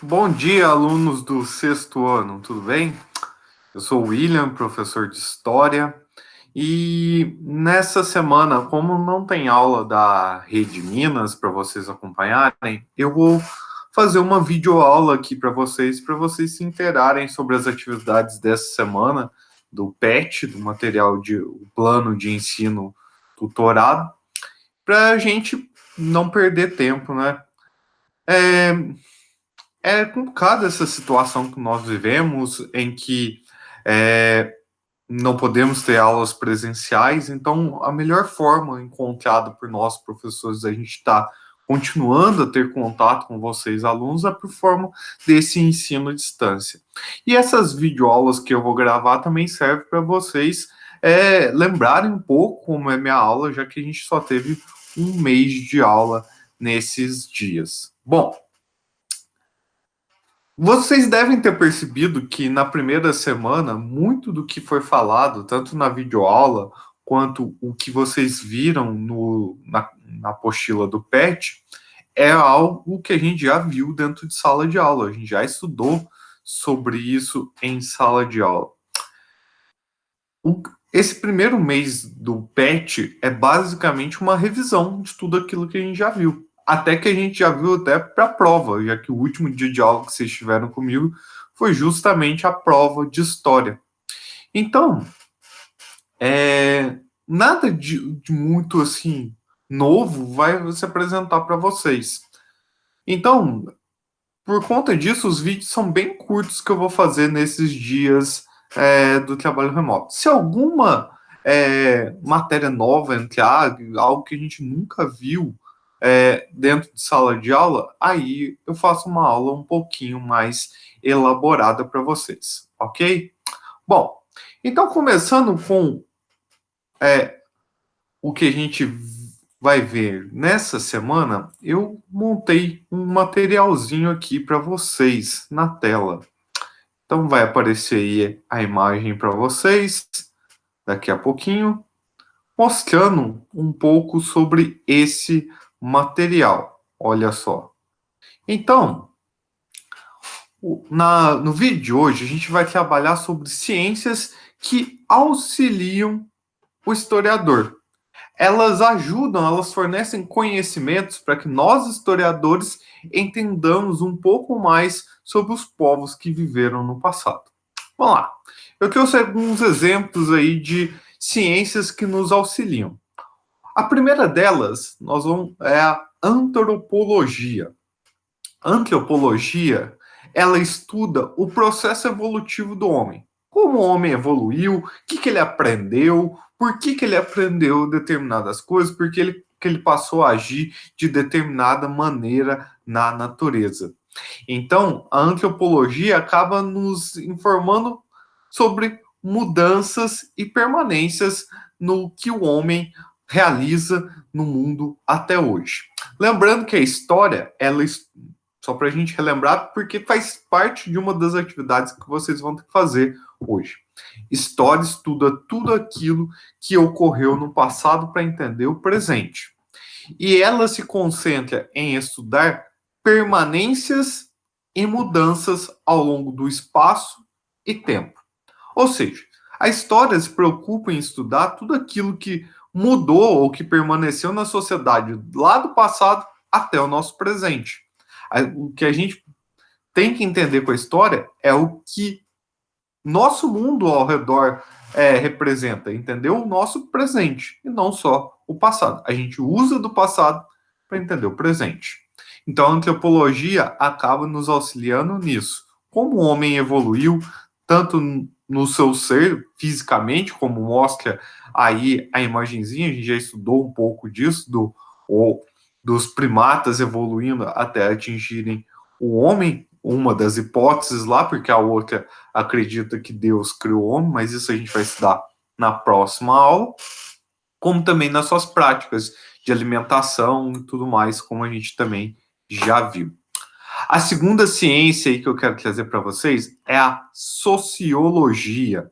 Bom dia, alunos do sexto ano, tudo bem? Eu sou o William, professor de História, e nessa semana, como não tem aula da Rede Minas para vocês acompanharem, eu vou fazer uma videoaula aqui para vocês se interarem sobre as atividades dessa semana do PET, do material de o plano de ensino tutorado, para a gente não perder tempo, né? É, É complicada essa situação que nós vivemos, em que é, não podemos ter aulas presenciais, então a melhor forma encontrada por nós, professores, a gente está continuando a ter contato com vocês, alunos, é por forma desse ensino à distância. E essas videoaulas que eu vou gravar também servem para vocês lembrarem um pouco como é minha aula, já que a gente só teve um mês de aula nesses dias. Bom, vocês devem ter percebido que na primeira semana, muito do que foi falado, tanto na videoaula quanto o que vocês viram na apostila do PET, é algo que a gente já viu dentro de sala de aula. A gente já estudou sobre isso em sala de aula. Esse primeiro mês do PET é basicamente uma revisão de tudo aquilo que a gente já viu. Até que a gente já viu até para a prova, já que o último dia de aula que vocês tiveram comigo foi justamente a prova de história. Então, nada de muito assim novo vai se apresentar para vocês. Então, por conta disso, os vídeos são bem curtos que eu vou fazer nesses dias do trabalho remoto. Se alguma matéria nova entrar, algo que a gente nunca viu dentro de sala de aula, aí eu faço uma aula um pouquinho mais elaborada para vocês, ok? Bom, então começando com o que a gente vai ver nessa semana, eu montei um materialzinho aqui para vocês na tela. Então vai aparecer aí a imagem para vocês daqui a pouquinho, mostrando um pouco sobre esse material. Olha só. Então, no vídeo de hoje, a gente vai trabalhar sobre ciências que auxiliam o historiador. Elas ajudam, elas fornecem conhecimentos para que nós, historiadores, entendamos um pouco mais sobre os povos que viveram no passado. Vamos lá. Eu trouxe alguns exemplos aí de ciências que nos auxiliam. A primeira delas, é a antropologia. A antropologia, ela estuda o processo evolutivo do homem. Como o homem evoluiu, o que ele aprendeu, por que ele aprendeu determinadas coisas, que ele passou a agir de determinada maneira na natureza. Então, a antropologia acaba nos informando sobre mudanças e permanências no que o homem realiza no mundo até hoje. Lembrando que a história, só para a gente relembrar, porque faz parte de uma das atividades que vocês vão ter que fazer hoje. História estuda tudo aquilo que ocorreu no passado para entender o presente. E ela se concentra em estudar permanências e mudanças ao longo do espaço e tempo. Ou seja, a história se preocupa em estudar tudo aquilo que mudou ou que permaneceu na sociedade lá do passado até o nosso presente. O que a gente tem que entender com a história é o que nosso mundo ao redor representa, entendeu? O nosso presente e não só o passado. A gente usa do passado para entender o presente. Então a antropologia acaba nos auxiliando nisso. Como o homem evoluiu, tanto no seu ser, fisicamente, como mostra aí a imagenzinha, a gente já estudou um pouco disso, dos primatas evoluindo até atingirem o homem, uma das hipóteses lá, porque a outra acredita que Deus criou o homem, mas isso a gente vai estudar na próxima aula, como também nas suas práticas de alimentação e tudo mais, como a gente também já viu. A segunda ciência aí que eu quero trazer para vocês é a sociologia.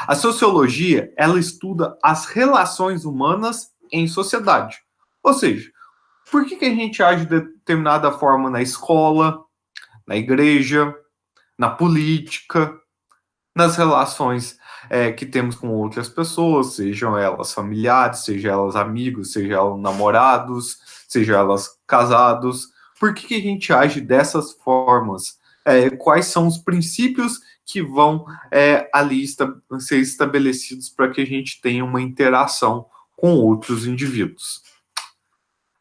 A sociologia, ela estuda as relações humanas em sociedade. Ou seja, por que a gente age de determinada forma na escola, na igreja, na política, nas relações que temos com outras pessoas, sejam elas familiares, sejam elas amigos, sejam elas namorados, sejam elas casados. Por que a gente age dessas formas? Quais são os princípios que vão ali ser estabelecidos para que a gente tenha uma interação com outros indivíduos?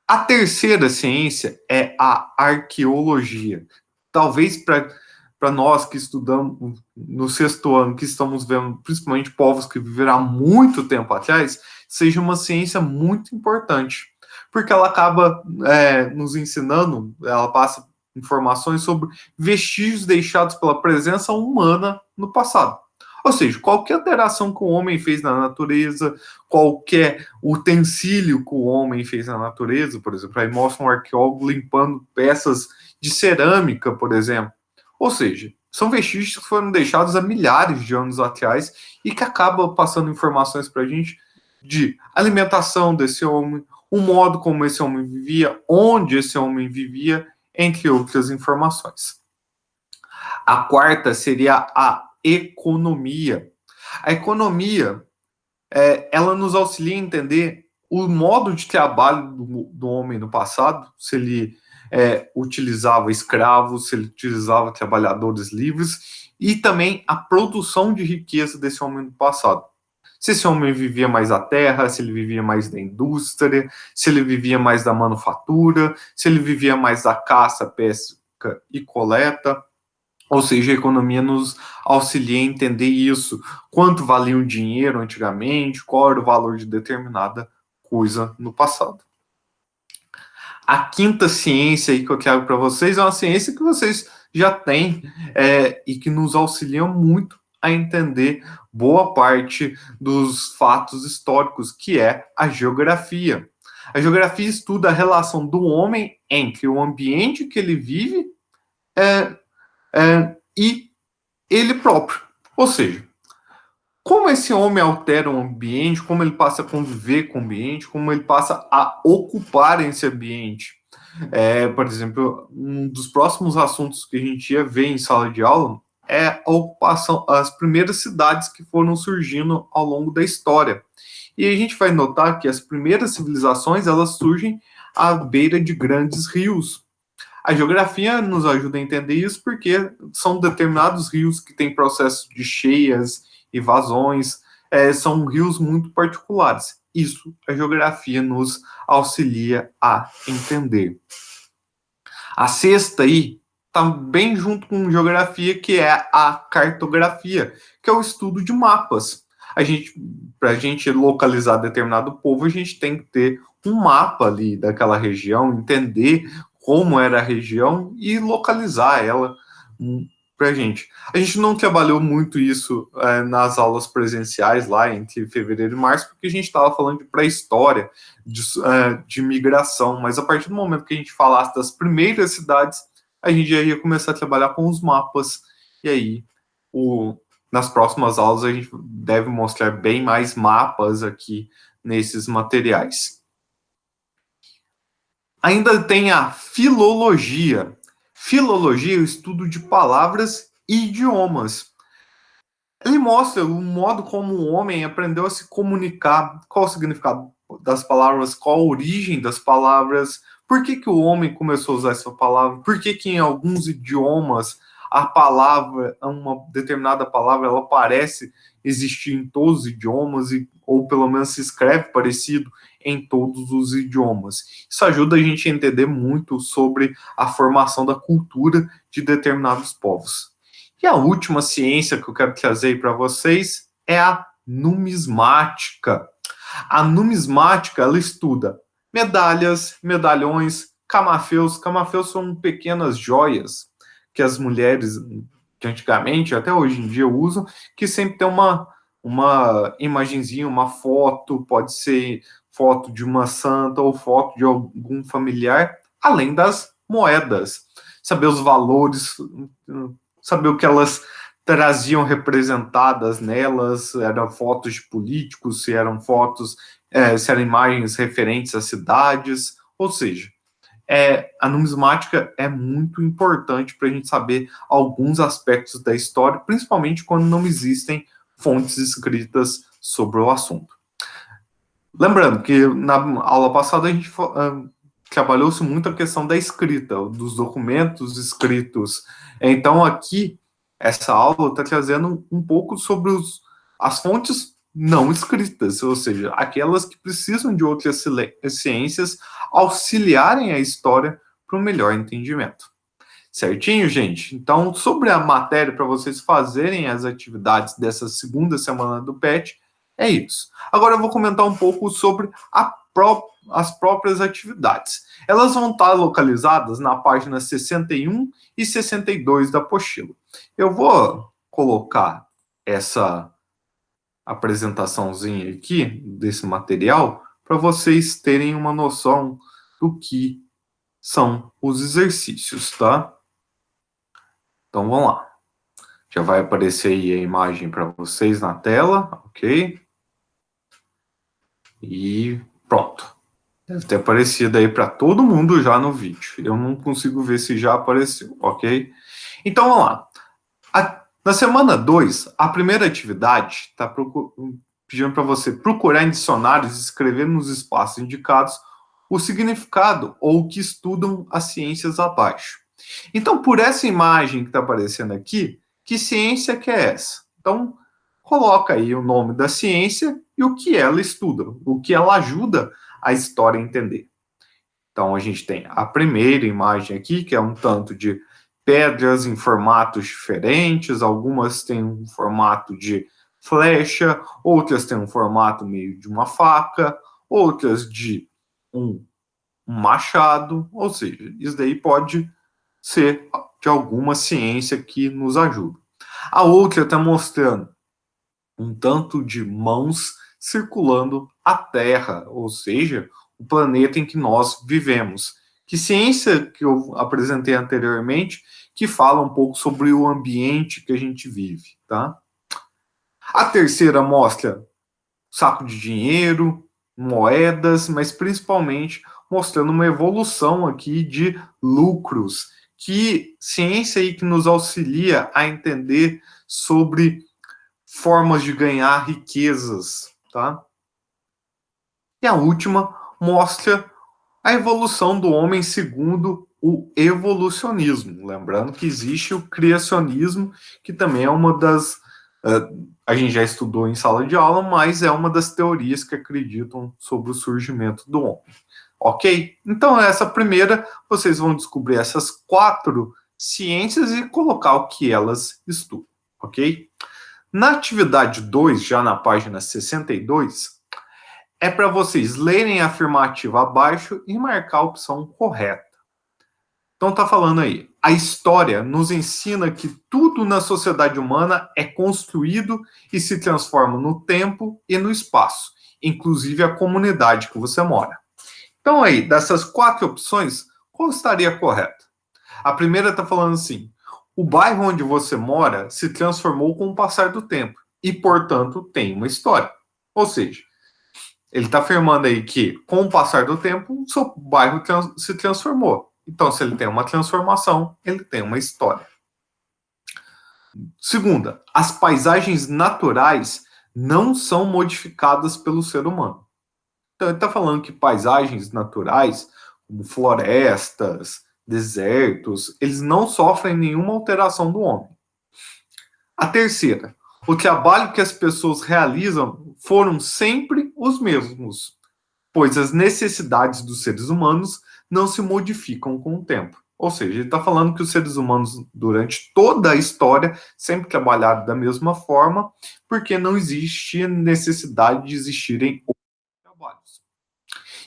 A terceira ciência é a arqueologia. Talvez para nós que estudamos no sexto ano, que estamos vendo principalmente povos que viveram há muito tempo atrás, seja uma ciência muito importante, porque ela acaba nos ensinando, ela passa informações sobre vestígios deixados pela presença humana no passado. Ou seja, qualquer alteração que o homem fez na natureza, qualquer utensílio que o homem fez na natureza, por exemplo, aí mostra um arqueólogo limpando peças de cerâmica, por exemplo. Ou seja, são vestígios que foram deixados há milhares de anos atrás e que acabam passando informações para a gente de alimentação desse homem, o modo como esse homem vivia, onde esse homem vivia, entre outras informações. A quarta seria a economia. A economia, ela nos auxilia a entender o modo de trabalho do homem no passado, se ele utilizava escravos, se ele utilizava trabalhadores livres, e também a produção de riqueza desse homem no passado. Se esse homem vivia mais da terra, se ele vivia mais da indústria, se ele vivia mais da manufatura, se ele vivia mais da caça, pesca e coleta. Ou seja, a economia nos auxilia a entender isso. Quanto valia o dinheiro antigamente, qual era o valor de determinada coisa no passado. A quinta ciência aí que eu quero para vocês é uma ciência que vocês já têm e que nos auxilia muito a entender boa parte dos fatos históricos, que é a geografia. A geografia estuda a relação do homem entre o ambiente que ele vive e ele próprio. Ou seja, como esse homem altera o ambiente, como ele passa a conviver com o ambiente, como ele passa a ocupar esse ambiente. Por exemplo, um dos próximos assuntos que a gente ia ver em sala de aula é a ocupação, as primeiras cidades que foram surgindo ao longo da história. E a gente vai notar que as primeiras civilizações, elas surgem à beira de grandes rios. A geografia nos ajuda a entender isso porque são determinados rios que têm processos de cheias e vazões, são rios muito particulares. Isso a geografia nos auxilia a entender. A sexta aí está bem junto com geografia, que é a cartografia, que é o estudo de mapas. Para a gente localizar determinado povo, a gente tem que ter um mapa ali daquela região, entender como era a região e localizar ela para a gente. A gente não trabalhou muito isso nas aulas presenciais lá entre fevereiro e março, porque a gente estava falando de pré-história, de migração, mas a partir do momento que a gente falasse das primeiras cidades, a gente já ia começar a trabalhar com os mapas, e aí nas próximas aulas a gente deve mostrar bem mais mapas aqui nesses materiais. Ainda tem a filologia. Filologia é o estudo de palavras e idiomas. Ele mostra o modo como o homem aprendeu a se comunicar, qual o significado das palavras, qual a origem das palavras, por que o homem começou a usar essa palavra, por que em alguns idiomas a palavra, uma determinada palavra, ela parece existir em todos os idiomas, ou pelo menos se escreve parecido em todos os idiomas. Isso ajuda a gente a entender muito sobre a formação da cultura de determinados povos. E a última ciência que eu quero trazer para vocês é a numismática. A numismática, ela estuda medalhas, medalhões, camafeus. Camafeus são pequenas joias que as mulheres, que antigamente, até hoje em dia, usam, que sempre tem uma imagenzinha, uma foto, pode ser foto de uma santa ou foto de algum familiar, além das moedas. Saber os valores, saber o que elas traziam representadas nelas, eram fotos de políticos, se eram fotos, se eram imagens referentes a cidades, ou seja, a numismática é muito importante para a gente saber alguns aspectos da história, principalmente quando não existem fontes escritas sobre o assunto. Lembrando que na aula passada a gente trabalhou-se muito a questão da escrita, dos documentos escritos. Então, aqui, essa aula está trazendo um pouco sobre as fontes não escritas, ou seja, aquelas que precisam de outras ciências auxiliarem a história para um melhor entendimento. Certinho, gente? Então, sobre a matéria, para vocês fazerem as atividades dessa segunda semana do PET, é isso. Agora eu vou comentar um pouco sobre as próprias atividades. Elas vão estar localizadas na página 61 e 62 da apostila. Eu vou colocar essa apresentaçãozinha aqui desse material para vocês terem uma noção do que são os exercícios, tá? Então vamos lá. Já vai aparecer aí a imagem para vocês na tela, ok? E pronto. Deve ter aparecido aí para todo mundo já no vídeo. Eu não consigo ver se já apareceu, ok? Então vamos lá. Na semana 2, a primeira atividade está pedindo para você procurar em dicionários e escrever nos espaços indicados o significado ou o que estudam as ciências abaixo. Então, por essa imagem que está aparecendo aqui, que ciência que é essa? Então, coloca aí o nome da ciência e o que ela estuda, o que ela ajuda a história a entender. Então, a gente tem a primeira imagem aqui, que é um tanto de pedras em formatos diferentes, algumas têm um formato de flecha, outras têm um formato meio de uma faca, outras de um machado, ou seja, isso daí pode ser de alguma ciência que nos ajuda. A outra está mostrando um tanto de mãos circulando a Terra, ou seja, o planeta em que nós vivemos. Que ciência que eu apresentei anteriormente, que fala um pouco sobre o ambiente que a gente vive, tá? A terceira mostra saco de dinheiro, moedas, mas principalmente mostrando uma evolução aqui de lucros, que ciência aí que nos auxilia a entender sobre formas de ganhar riquezas, tá? E a última mostra a evolução do homem segundo o evolucionismo. Lembrando que existe o criacionismo, que também é uma das... a gente já estudou em sala de aula, mas é uma das teorias que acreditam sobre o surgimento do homem. Ok? Então, essa primeira, vocês vão descobrir essas 4 ciências e colocar o que elas estudam. Ok? Na atividade 2, já na página 62, é para vocês lerem a afirmativa abaixo e marcar a opção correta. Então tá falando aí, a história nos ensina que tudo na sociedade humana é construído e se transforma no tempo e no espaço, inclusive a comunidade que você mora. Então aí, dessas 4 opções, qual estaria correta? A primeira está falando assim, o bairro onde você mora se transformou com o passar do tempo e, portanto, tem uma história. Ou seja, ele está afirmando aí que, com o passar do tempo, o seu bairro se transformou. Então, se ele tem uma transformação, ele tem uma história. Segunda, as paisagens naturais não são modificadas pelo ser humano. Então, ele está falando que paisagens naturais, como florestas, desertos, eles não sofrem nenhuma alteração do homem. A terceira, o trabalho que as pessoas realizam foram sempre os mesmos, pois as necessidades dos seres humanos não se modificam com o tempo. Ou seja, ele está falando que os seres humanos, durante toda a história, sempre trabalharam da mesma forma, porque não existia necessidade de existirem outros trabalhos.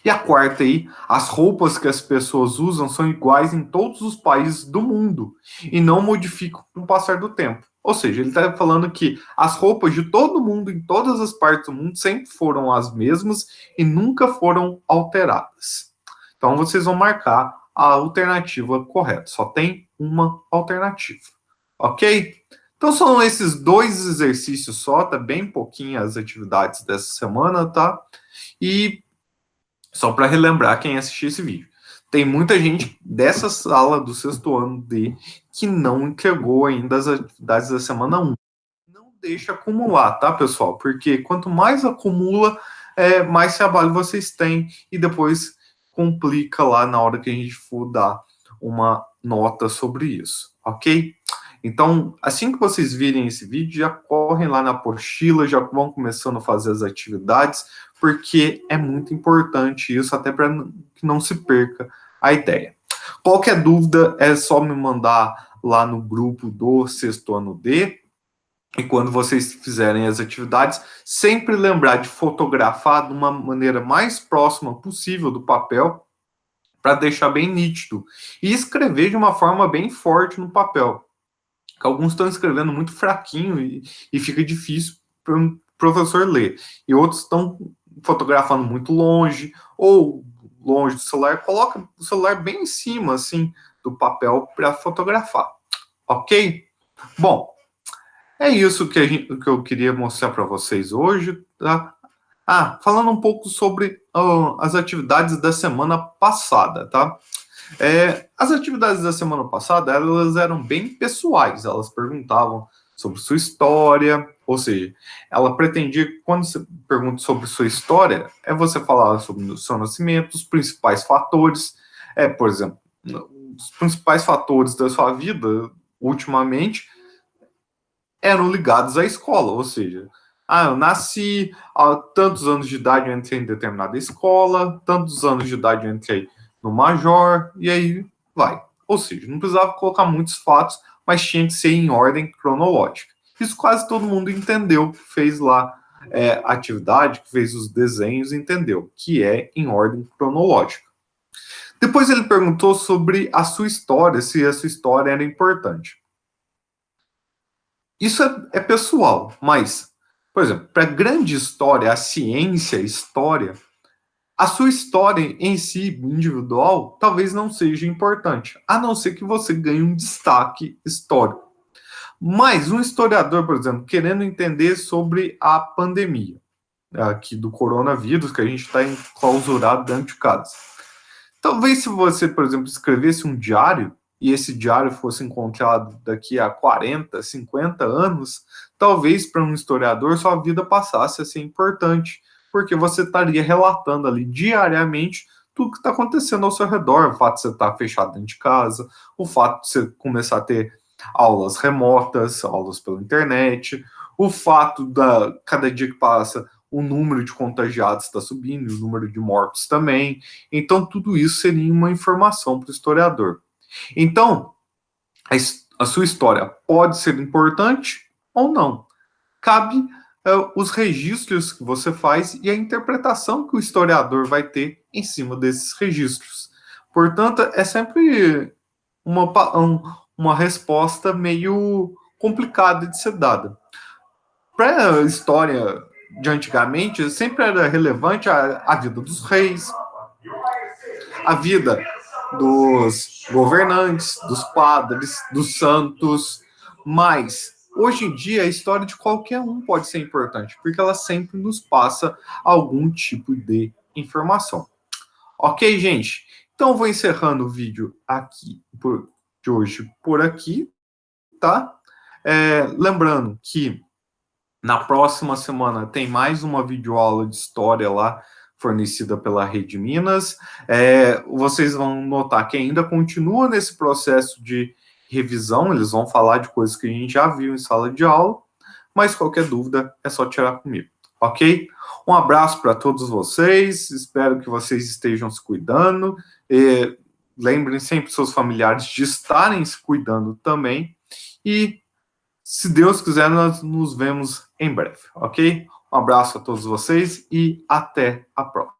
E a quarta aí, as roupas que as pessoas usam são iguais em todos os países do mundo e não modificam com o passar do tempo. Ou seja, ele está falando que as roupas de todo mundo, em todas as partes do mundo, sempre foram as mesmas e nunca foram alteradas. Então, vocês vão marcar a alternativa correta. Só tem uma alternativa. Ok? Então, são esses 2 exercícios só, tá bem pouquinho as atividades dessa semana, tá? E só para relembrar quem assistiu esse vídeo. Tem muita gente dessa sala do sexto ano D que não entregou ainda as atividades da semana 1. Não deixa acumular, tá, pessoal? Porque quanto mais acumula, mais trabalho vocês têm e depois complica lá na hora que a gente for dar uma nota sobre isso, ok? Então, assim que vocês virem esse vídeo, já correm lá na apostila, já vão começando a fazer as atividades, porque é muito importante isso, até para que não se perca a ideia. Qualquer dúvida, é só me mandar lá no grupo do Sexto Ano D, e quando vocês fizerem as atividades, sempre lembrar de fotografar de uma maneira mais próxima possível do papel, para deixar bem nítido, e escrever de uma forma bem forte no papel. Alguns estão escrevendo muito fraquinho e fica difícil para o professor ler. E outros estão fotografando muito longe ou longe do celular. Coloca o celular bem em cima, assim, do papel para fotografar. Ok? Bom, é isso que eu queria mostrar para vocês hoje, tá? Falando um pouco sobre as atividades da semana passada, tá? As atividades da semana passada, elas eram bem pessoais, elas perguntavam sobre sua história, ou seja, ela pretendia que quando você pergunta sobre sua história, você falar sobre o seu nascimento, os principais fatores, por exemplo, os principais fatores da sua vida, ultimamente, eram ligados à escola, ou seja, eu nasci, há tantos anos de idade eu entrei em determinada escola, tantos anos de idade eu entrei no major, e aí vai. Ou seja, não precisava colocar muitos fatos, mas tinha que ser em ordem cronológica. Isso quase todo mundo entendeu, fez lá a atividade, que fez os desenhos, entendeu, que é em ordem cronológica. Depois ele perguntou sobre a sua história, se a sua história era importante. Isso é pessoal, mas, por exemplo, para grande história, a ciência, a história, a sua história em si, individual, talvez não seja importante, a não ser que você ganhe um destaque histórico. Mas um historiador, por exemplo, querendo entender sobre a pandemia aqui do coronavírus, que a gente está enclausurado dentro de casa. Talvez se você, por exemplo, escrevesse um diário, e esse diário fosse encontrado daqui a 40, 50 anos, talvez para um historiador sua vida passasse a ser importante, porque você estaria relatando ali diariamente tudo que está acontecendo ao seu redor, o fato de você estar fechado dentro de casa, o fato de você começar a ter aulas remotas, aulas pela internet, o fato da cada dia que passa o número de contagiados está subindo, o número de mortos também. Então, tudo isso seria uma informação para o historiador. Então, a sua história pode ser importante ou não. Cabe os registros que você faz e a interpretação que o historiador vai ter em cima desses registros. Portanto, é sempre uma resposta meio complicada de ser dada. Para a história de antigamente, sempre era relevante a vida dos reis, a vida dos governantes, dos padres, dos santos, mas hoje em dia a história de qualquer um pode ser importante, porque ela sempre nos passa algum tipo de informação. Ok, gente? Então eu vou encerrando o vídeo aqui de hoje por aqui, tá? Lembrando que na próxima semana tem mais uma videoaula de história lá, fornecida pela Rede Minas. Vocês vão notar que ainda continua nesse processo de revisão, eles vão falar de coisas que a gente já viu em sala de aula, mas qualquer dúvida é só tirar comigo, ok? Um abraço para todos vocês, espero que vocês estejam se cuidando, lembrem sempre seus familiares de estarem se cuidando também, e se Deus quiser, nós nos vemos em breve, ok? Um abraço a todos vocês e até a próxima.